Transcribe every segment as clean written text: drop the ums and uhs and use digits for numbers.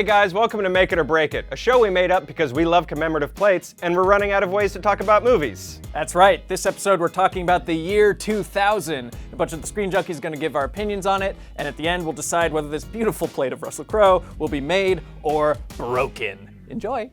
Hey guys, welcome to Make It or Break It, a show we made up because we love commemorative plates and we're running out of ways to talk about movies. That's right. This episode we're talking about the year 2000. A bunch of the Screen Junkies are going to give our opinions on it, and at the end we'll decide whether this beautiful plate of Russell Crowe will be made or broken. Enjoy.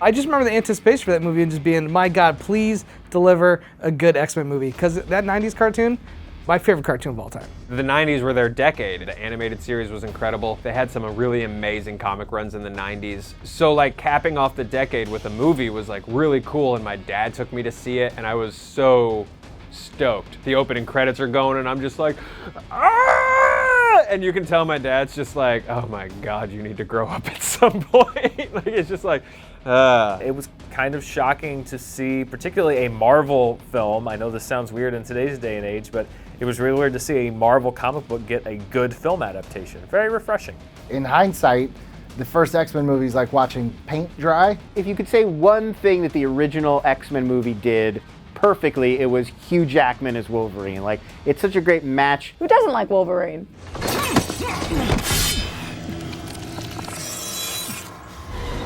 I just remember the anticipation for that movie and just being, my God, please deliver a good X-Men movie. Because that 90s cartoon, my favorite cartoon of all time. The 90s were their decade. The animated series was incredible. They had some really amazing comic runs in the 90s. So like capping off the decade with a movie was like really cool, and my dad took me to see it and I was so stoked. The opening credits are going and I'm just like, ah! And you can tell my dad's just like, oh my God, you need to grow up at some point. Like it's just like, It was kind of shocking to see, particularly a Marvel film. I know this sounds weird in today's day and age, but it was really weird to see a Marvel comic book get a good film adaptation. Very refreshing. In hindsight, the first X-Men movie is like watching paint dry. If you could say one thing that the original X-Men movie did perfectly, it was Hugh Jackman as Wolverine. Like, it's such a great match. Who doesn't like Wolverine?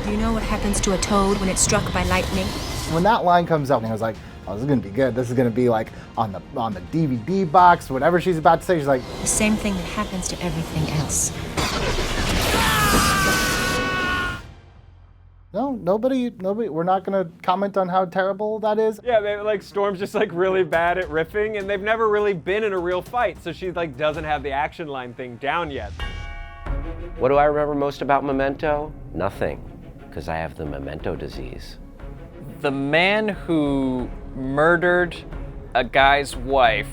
Do you know what happens to a toad when it's struck by lightning? When that line comes up, I was like, oh, this is gonna be good. This is gonna be like on the DVD box, whatever she's about to say, she's like, The same thing that happens to everything else. no, nobody, we're not gonna comment on how terrible that is. yeah, like Storm's just like really bad at riffing and they've never really been in a real fight. So she like doesn't have the action line thing down yet. What do I remember most about Memento? Nothing, because I have the memento disease. The man who murdered a guy's wife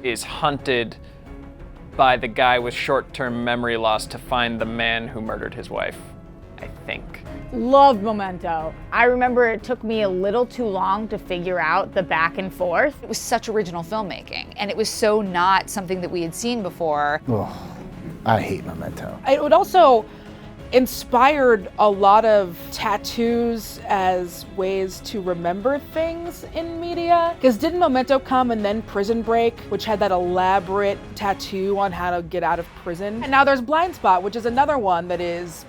is hunted by the guy with short-term memory loss to find the man who murdered his wife, I think. Loved Memento. I remember it took me a little too long to figure out the back and forth. It was such original filmmaking, and it was so not something that we had seen before. Oh, I hate Memento. It would also inspired a lot of tattoos as ways to remember things in media. Because didn't Memento come and then Prison Break, which had that elaborate tattoo on how to get out of prison? And now there's Blind Spot, which is another one that is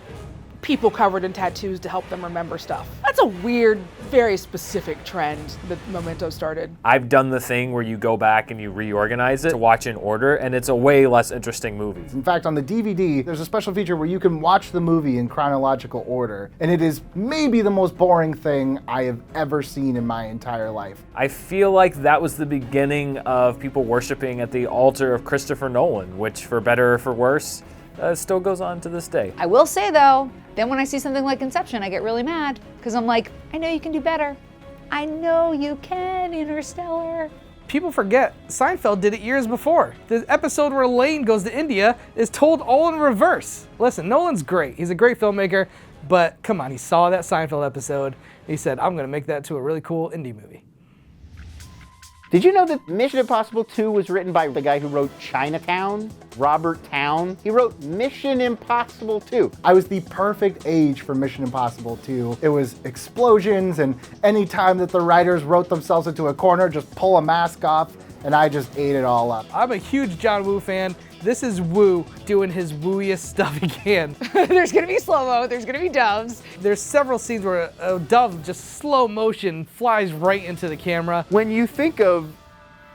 people covered in tattoos to help them remember stuff. That's a weird, very specific trend that Memento started. I've done the thing where you go back and you reorganize it to watch in order, and it's a way less interesting movie. In fact, on the DVD, there's a special feature where you can watch the movie in chronological order, and it is maybe the most boring thing I have ever seen in my entire life. I feel like that was the beginning of people worshiping at the altar of Christopher Nolan, which for better or for worse, still goes on to this day. I will say though, then when I see something like Inception, I get really mad because I'm like, I know you can do better. I know you can, Interstellar. People forget, Seinfeld did it years before. The episode where Elaine goes to India is told all in reverse. Listen, Nolan's great. He's a great filmmaker, but come on, he saw that Seinfeld episode. He said, I'm gonna make that to a really cool indie movie. Did you know that Mission Impossible 2 was written by the guy who wrote Chinatown, Robert Towne? He wrote Mission Impossible 2. I was the perfect age for Mission Impossible 2. It was explosions, and any time that the writers wrote themselves into a corner, just pull a mask off, and I just ate it all up. I'm a huge John Woo fan. This is Woo doing his wooiest stuff he can. There's gonna be slow-mo, there's gonna be doves. There's several scenes where a dove just slow motion flies right into the camera. When you think of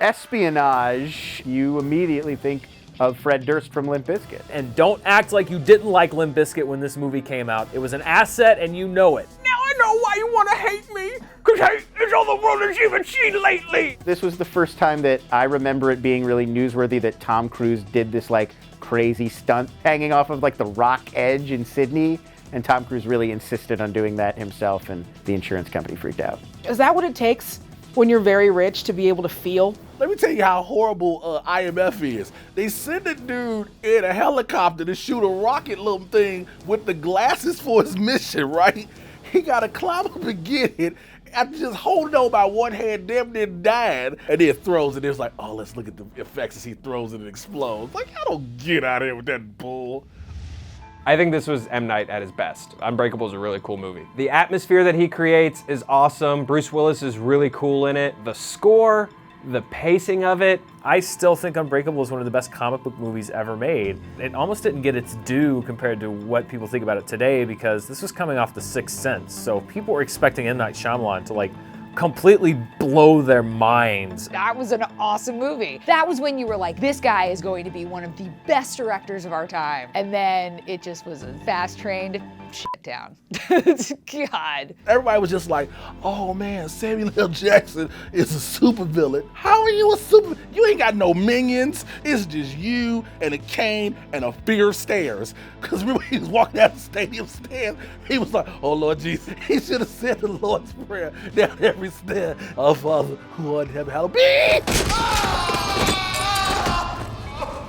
espionage, you immediately think of Fred Durst from Limp Bizkit. And don't act like you didn't like Limp Bizkit when this movie came out. It was an asset and you know it. Now I know why you want to hate me, because hate is all the world has even seen lately. This was the first time that I remember it being really newsworthy that Tom Cruise did this like crazy stunt hanging off of like the rock edge in Sydney. And Tom Cruise really insisted on doing that himself, and the insurance company freaked out. Is that what it takes when you're very rich to be able to feel? Let me tell you how horrible IMF is. They send a dude in a helicopter to shoot a rocket little thing with the glasses for his mission, right? He got to climb up and get it after just holding on by one hand, damn near died, and then throws it. It was like, oh, let's look at the effects as he throws it and explodes. Like, I don't get out of here with that bull. I think this was M. Night at his best. Unbreakable is a really cool movie. The atmosphere that he creates is awesome. Bruce Willis is really cool in it. The score the pacing of it. I still think Unbreakable is one of the best comic book movies ever made. It almost didn't get its due compared to what people think about it today because this was coming off The Sixth Sense. So people were expecting M. Night Shyamalan to like completely blow their minds. That was an awesome movie. That was when you were like, this guy is going to be one of the best directors of our time. And then it just was a fast-trained shit down. God. Everybody was just like, oh man, Samuel L. Jackson is a supervillain. How are you a super? You ain't got no minions. It's just you and a cane and a fear of stairs. Because remember he was walking down the stadium stairs, he was like, oh Lord Jesus. He should have said the Lord's Prayer down every stair. Our Father who art in heaven, hallowed be.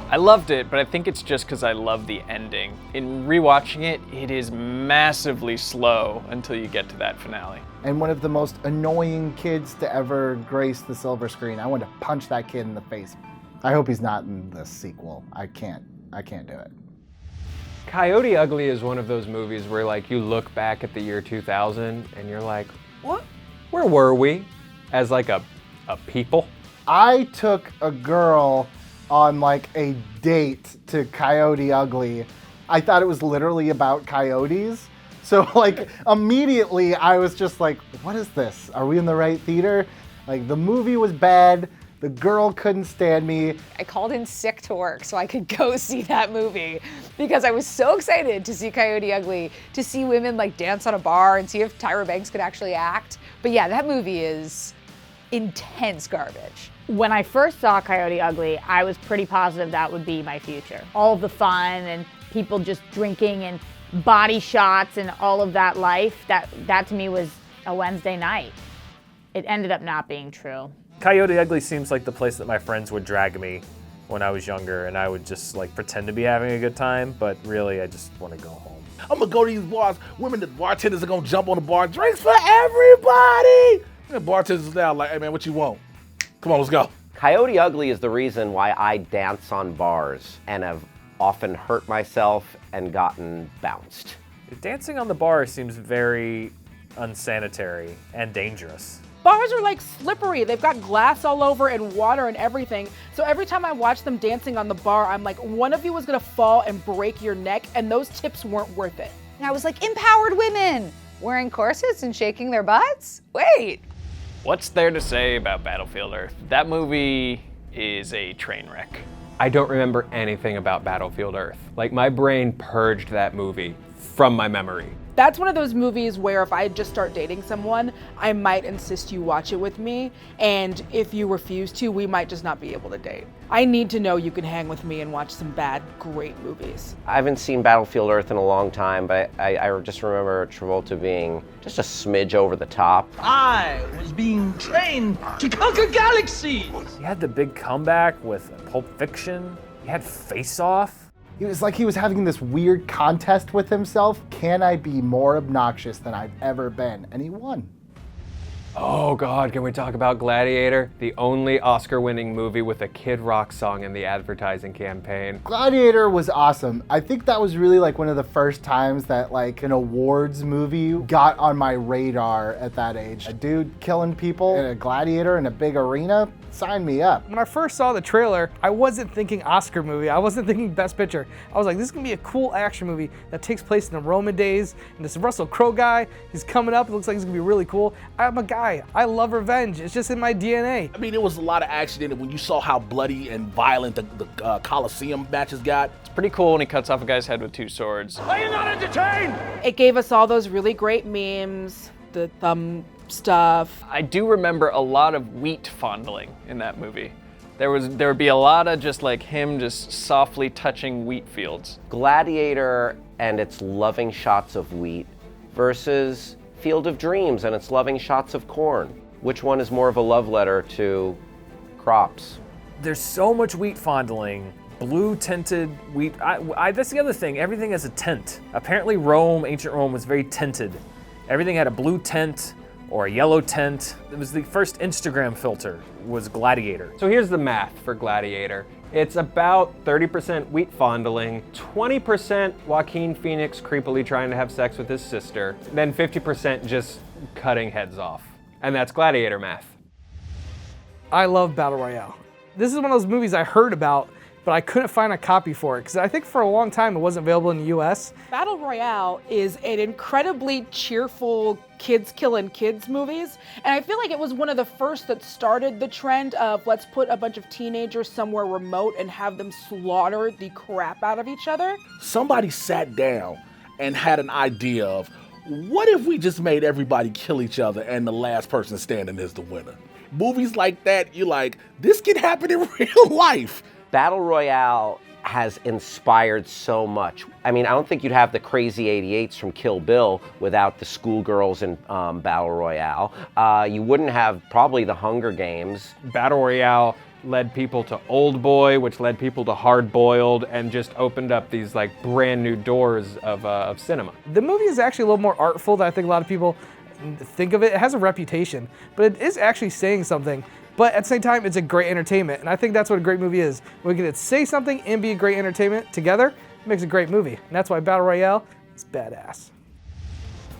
I loved it, but I think it's just because I love the ending. In rewatching it, it is massively slow until you get to that finale. And one of the most annoying kids to ever grace the silver screen. I want to punch that kid in the face. I hope he's not in the sequel. I can't do it. Coyote Ugly is one of those movies where like you look back at the year 2000 and you're like, what? Where were we as like a people? I took a girl on like a date to Coyote Ugly. I thought it was literally about coyotes. So like immediately I was just like, what is this? Are we in the right theater? Like the movie was bad. The girl couldn't stand me. I called in sick to work so I could go see that movie because I was so excited to see Coyote Ugly, to see women like dance on a bar and see if Tyra Banks could actually act. But yeah, that movie is intense garbage. When I first saw Coyote Ugly, I was pretty positive that would be my future. All of the fun and people just drinking and body shots and all of that life, that to me was a Wednesday night. It ended up not being true. Coyote Ugly seems like the place that my friends would drag me when I was younger, and I would just like pretend to be having a good time, but really I just want to go home. I'm gonna go to these bars. Women, the bartenders are gonna jump on the bar. Drinks for everybody. And the bartenders now like, hey man, what you want? Come on, let's go. Coyote Ugly is the reason why I dance on bars and have often hurt myself and gotten bounced. Dancing on the bar seems very unsanitary and dangerous. Bars are like slippery. They've got glass all over and water and everything. So every time I watch them dancing on the bar, I'm like, one of you is gonna fall and break your neck, and those tips weren't worth it. And I was like, empowered women wearing corsets and shaking their butts? Wait. What's there to say about Battlefield Earth? That movie is a train wreck. I don't remember anything about Battlefield Earth. Like my brain purged that movie from my memory. That's one of those movies where if I just start dating someone, I might insist you watch it with me, and if you refuse to, we might just not be able to date. I need to know you can hang with me and watch some bad, great movies. I haven't seen Battlefield Earth in a long time, but I just remember Travolta being just a smidge over the top. I was being trained to conquer galaxies. He had the big comeback with Pulp Fiction. He had Face Off. It was like he was having this weird contest with himself. Can I be more obnoxious than I've ever been? And he won. Oh God, can we talk about Gladiator? The only Oscar-winning movie with a Kid Rock song in the advertising campaign. Gladiator was awesome. I think that was really like one of the first times that like an awards movie got on my radar at that age. A dude killing people in a gladiator in a big arena, sign me up. When I first saw the trailer, I wasn't thinking Oscar movie. I wasn't thinking Best Picture. I was like, this is gonna be a cool action movie that takes place in the Roman days. And this Russell Crowe guy, he's coming up. It looks like he's gonna be really cool. I'm a guy. I love revenge. It's just in my DNA. I mean, there was a lot of action in it when you saw how bloody and violent the Coliseum matches got. It's pretty cool when he cuts off a guy's head with 2 swords. Are you not entertained? It gave us all those really great memes, the thumb stuff. I do remember a lot of wheat fondling in that movie. There would be a lot of just like him just softly touching wheat fields. Gladiator and its loving shots of wheat versus Field of Dreams and its loving shots of corn. Which one is more of a love letter to crops? There's so much wheat fondling, blue tinted wheat. That's the other thing, everything has a tint. Apparently ancient Rome was very tinted. Everything had a blue tint or a yellow tint. It was the first Instagram filter was Gladiator. So here's the math for Gladiator. It's about 30% wheat fondling, 20% Joaquin Phoenix creepily trying to have sex with his sister, then 50% just cutting heads off. And that's Gladiator math. I love Battle Royale. This is one of those movies I heard about, but I couldn't find a copy for it because I think for a long time it wasn't available in the US. Battle Royale is an incredibly cheerful kids killing kids movies, and I feel like it was one of the first that started the trend of let's put a bunch of teenagers somewhere remote and have them slaughter the crap out of each other. Somebody sat down and had an idea of, what if we just made everybody kill each other and the last person standing is the winner? Movies like that, you're like, this can happen in real life. Battle Royale has inspired so much. I mean, I don't think you'd have the crazy 88s from Kill Bill without the schoolgirls in Battle Royale. You wouldn't have probably the Hunger Games. Battle Royale led people to Old Boy, which led people to Hard Boiled, and just opened up these like brand new doors of cinema. The movie is actually a little more artful than I think a lot of people think of it. It has a reputation, but it is actually saying something. But at the same time, it's a great entertainment, and I think that's what a great movie is. When we can say something and be a great entertainment together, it makes a great movie. And that's why Battle Royale is badass.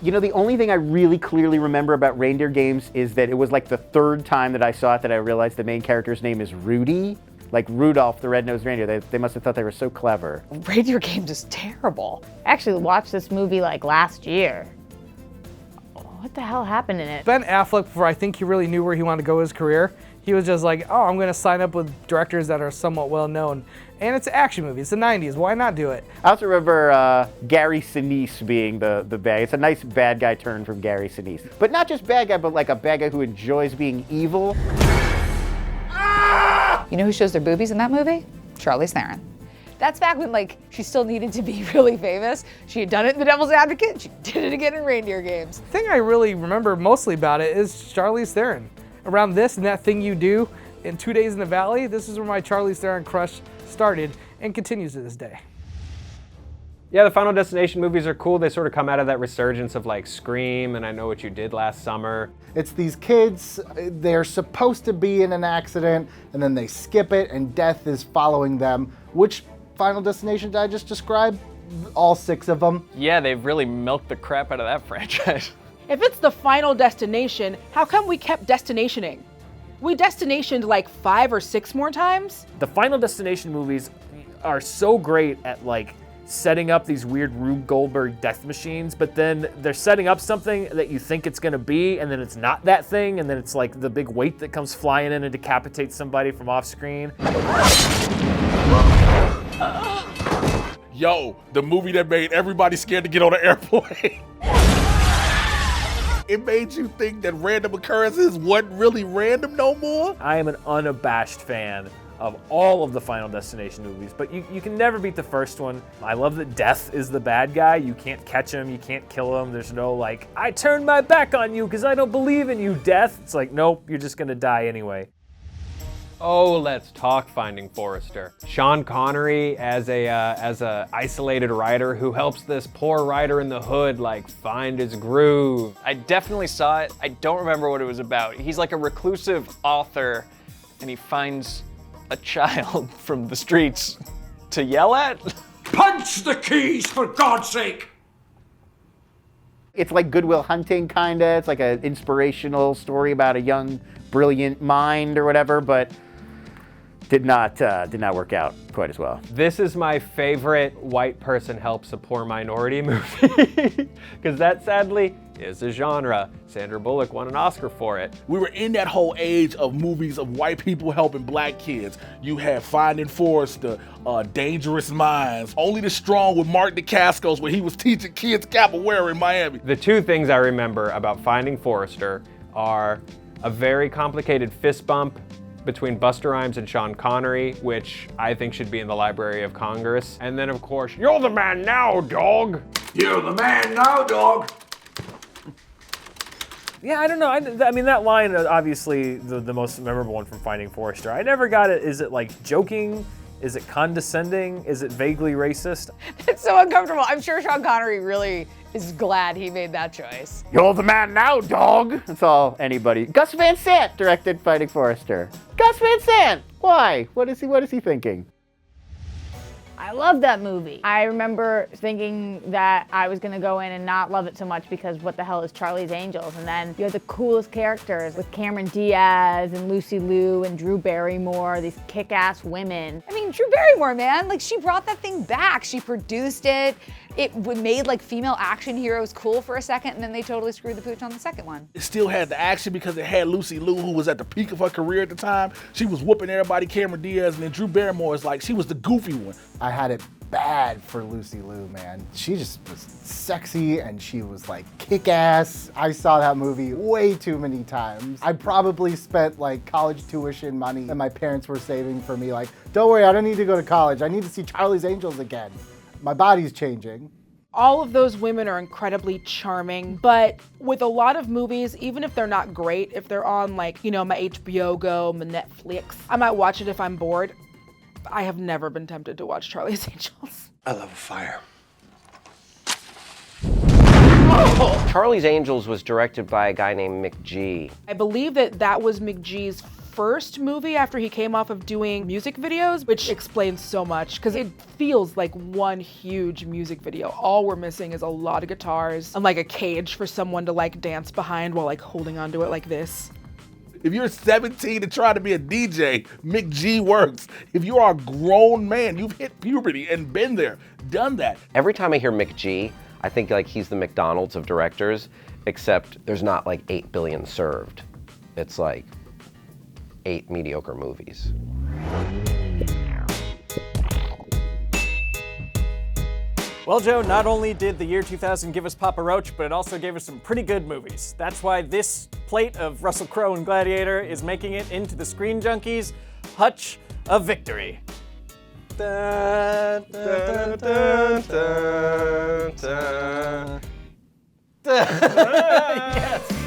You know, the only thing I really clearly remember about Reindeer Games is that it was like the third time that I saw it that I realized the main character's name is Rudy. Like Rudolph the Red-Nosed Reindeer. They must have thought they were so clever. Reindeer Games is terrible. I actually watched this movie like last year. What the hell happened in it? Ben Affleck, before I think he really knew where he wanted to go with his career, he was just like, oh, I'm gonna sign up with directors that are somewhat well known. And it's an action movie, it's the 90s, why not do it? I also remember Gary Sinise being the bad. It's a nice bad guy turn from Gary Sinise. But not just bad guy, but like a bad guy who enjoys being evil. You know who shows their boobies in that movie? Charlize Theron. That's back when like she still needed to be really famous. She had done it in The Devil's Advocate. She did it again in Reindeer Games. The thing I really remember mostly about it is Charlize Theron. Around this and That Thing You Do in 2 Days in the Valley, this is where my Charlize Theron crush started and continues to this day. Yeah, the Final Destination movies are cool. They sort of come out of that resurgence of like Scream and I Know What You Did Last Summer. It's these kids, they're supposed to be in an accident and then they skip it and death is following them. Which Final Destination did I just describe? All 6 of them. Yeah, they've really milked the crap out of that franchise. If it's the Final Destination, how come we kept destinationing? We destinationed like 5 or 6 more times? The Final Destination movies are so great at like setting up these weird Rube Goldberg death machines, but then they're setting up something that you think it's gonna be, and then it's not that thing, and then it's like the big weight that comes flying in and decapitates somebody from off screen. Yo, the movie that made everybody scared to get on an airplane. It made you think that random occurrences wasn't really random no more. I am an unabashed fan of all of the Final Destination movies, but you can never beat the first one. I love that death is the bad guy. You can't catch him, you can't kill him. There's no like, I turned my back on you because I don't believe in you, death. It's like, nope, you're just gonna die anyway. Oh, let's talk Finding Forrester. Sean Connery as a isolated writer who helps this poor writer in the hood like find his groove. I definitely saw it. I don't remember what it was about. He's like a reclusive author and he finds a child from the streets to yell at. Punch the keys, for God's sake! It's like Good Will Hunting, kinda. It's like an inspirational story about a young, brilliant mind or whatever, but did not work out quite as well. This is my favorite white person helps a poor minority movie, because that sadly is a genre. Sandra Bullock won an Oscar for it. We were in that whole age of movies of white people helping black kids. You had Finding Forrester, Dangerous Minds, Only the Strong with Mark Dacascos when he was teaching kids capoeira in Miami. The 2 things I remember about Finding Forrester are a very complicated fist bump between Busta Rhymes and Sean Connery, which I think should be in the Library of Congress. And then of course, you're the man now, dog. You're the man now, dog. Yeah, I don't know. I mean, that line is obviously the most memorable one from Finding Forrester. I never got it. Is it like joking? Is it condescending? Is it vaguely racist? It's so uncomfortable. I'm sure Sean Connery really is glad he made that choice. You're the man now, dog. That's all anybody. Gus Van Sant directed Finding Forrester. Gus Van Sant. Why? What is he thinking? I love that movie. I remember thinking that I was gonna go in and not love it so much because what the hell is Charlie's Angels? And then you have the coolest characters with Cameron Diaz and Lucy Liu and Drew Barrymore, these kick-ass women. I mean, Drew Barrymore, man, like she brought that thing back. She produced it. It made like female action heroes cool for a second, and then they totally screwed the pooch on the second one. It still had the action because it had Lucy Liu, who was at the peak of her career at the time. She was whooping everybody, Cameron Diaz, and then Drew Barrymore is like, she was the goofy one. I had it bad for Lucy Liu, man. She just was sexy and she was like kick-ass. I saw that movie way too many times. I probably spent like college tuition money that my parents were saving for me. Like, don't worry, I don't need to go to college. I need to see Charlie's Angels again. My body's changing. All of those women are incredibly charming, but with a lot of movies, even if they're not great, if they're on like, you know, my HBO Go, my Netflix, I might watch it if I'm bored. I have never been tempted to watch Charlie's Angels. I love a fire. Charlie's Angels was directed by a guy named McG. I believe that was McG's first movie after he came off of doing music videos, which explains so much because it feels like one huge music video. All we're missing is a lot of guitars and like a cage for someone to like dance behind while like holding onto it like this. If you're 17 and trying to be a DJ, McG works. If you are a grown man, you've hit puberty and been there, done that. Every time I hear McG, I think like he's the McDonald's of directors, except there's not like 8 billion served. It's like 8 mediocre movies. Well, Joe, not only did the year 2000 give us Papa Roach, but it also gave us some pretty good movies. That's why this plate of Russell Crowe and Gladiator is making it into the Screen Junkies Hutch of Victory. Dun, dun, dun, dun, dun, dun. Yes.